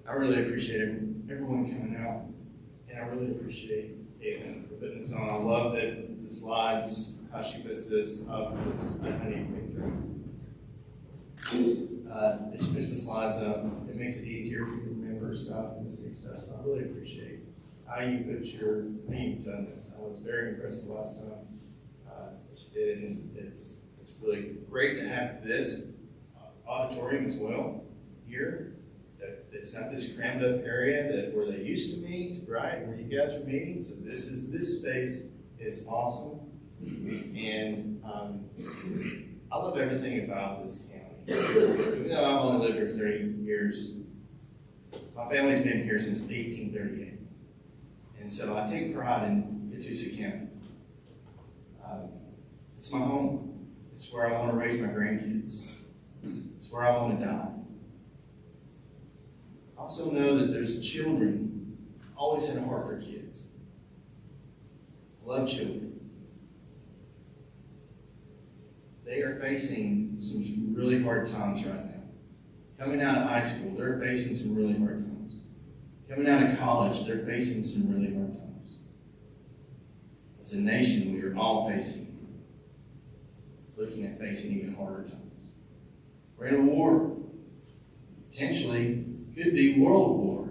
I really appreciate everyone coming out, and I really appreciate Caitlin for putting this on. I love that the slides, how she puts this up, because I need a picture. She puts the slides up. It makes it easier for you to remember stuff and to see stuff. So I really appreciate how you've done this. I was very impressed the last time that you did, and it's really great to have this auditorium as well here. It's not this crammed up area where they used to meet, right? Where you guys are meeting. So this space is awesome, and I love everything about this county. Even though I've only lived here for 30 years, my family's been here since 1838, and so I take pride in Catoosa County. It's my home. It's where I want to raise my grandkids. It's where I want to die. I also know that there's children, always had a heart for kids. Love children. They are facing some really hard times right now. Coming out of high school, they're facing some really hard times. Coming out of college, they're facing some really hard times. As a nation, we are all looking at facing even harder times. We're in a war. Potentially, could be world war.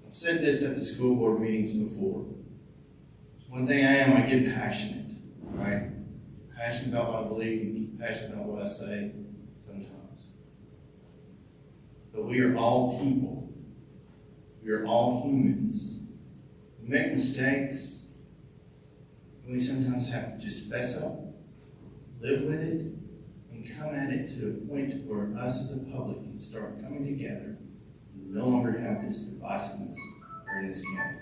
I've said this at the school board meetings before. One thing I am, I get passionate, right? Passionate about what I believe and passionate about what I say sometimes. But we are all people. We are all humans. We make mistakes. And we sometimes have to just fess up, live with it, and come at it to a point where us as a public can start coming together and no longer have this divisiveness here in this county.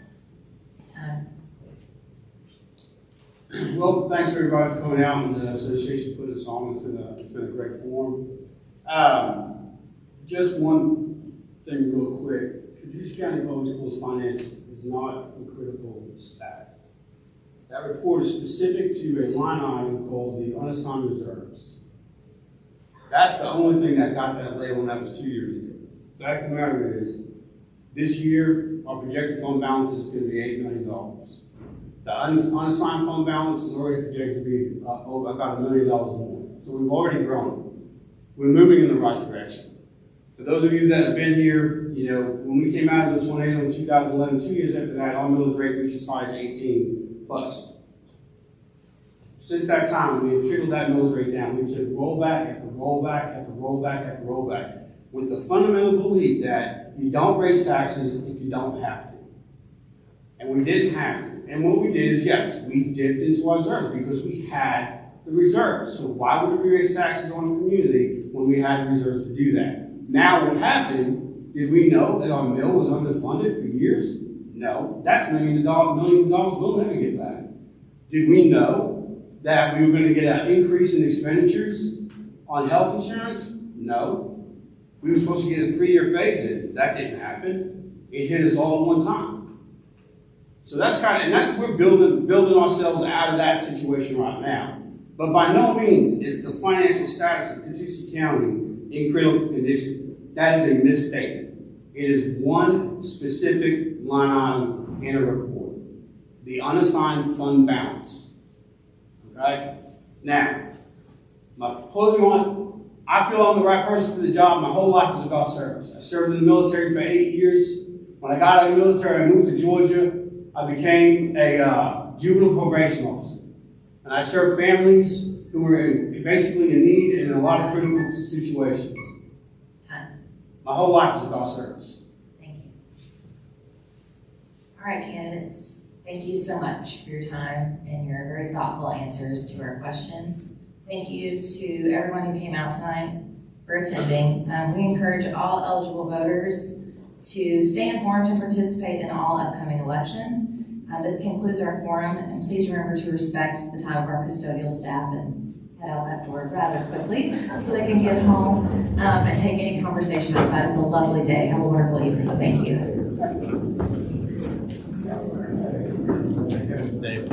Time. Well, thanks everybody for coming out and the association putting this on. It's been a great forum. Just one thing real quick. Catoosa County Public Schools finance is not in critical status. That report is specific to a line item called the unassigned reserves. That's the only thing that got that label, and that was 2 years ago. The fact of the matter is, This year, our projected fund balance is going to be $8 million. The unassigned fund balance is already projected to be about $1 million more. So we've already grown. We're moving in the right direction. For those of you that have been here, you know, when we came out of the tornado in 2011, 2 years after that, our millage rate reached as high as 18 plus. Since that time, we have trickled that millage rate down. We took rollback after rollback after rollback after rollback with the fundamental belief that you don't raise taxes if you don't have to. And we didn't have to. And what we did is, yes, we dipped into our reserves because we had the reserves. So why would we raise taxes on the community when we had the reserves to do that? Now what happened, did we know that our mill was underfunded for years? No. That's millions of dollars we'll never get back. Did we know that we were going to get an increase in expenditures on health insurance? No. We were supposed to get a 3-year phase-in. That didn't happen. It hit us all at one time. So that's we're building ourselves out of that situation right now. But by no means is the financial status of Catoosa County in critical condition. That is a misstatement. It is one specific line item in a report. The unassigned fund balance. Okay? Now, my closing on, I feel I'm the right person for the job. My whole life is about service. I served in the military for 8 years. When I got out of the military, I moved to Georgia. I became a juvenile probation officer. And I served families who were basically in need and in a lot of critical situations. My whole life is about service. Thank you. All right, candidates, thank you so much for your time and your very thoughtful answers to our questions. Thank you to everyone who came out tonight for attending. We encourage all eligible voters to stay informed and participate in all upcoming elections. This concludes our forum, and please remember to respect the time of our custodial staff and head out that door rather quickly so they can get home and take any conversation outside. It's a lovely day. Have a wonderful evening. Thank you. Dave.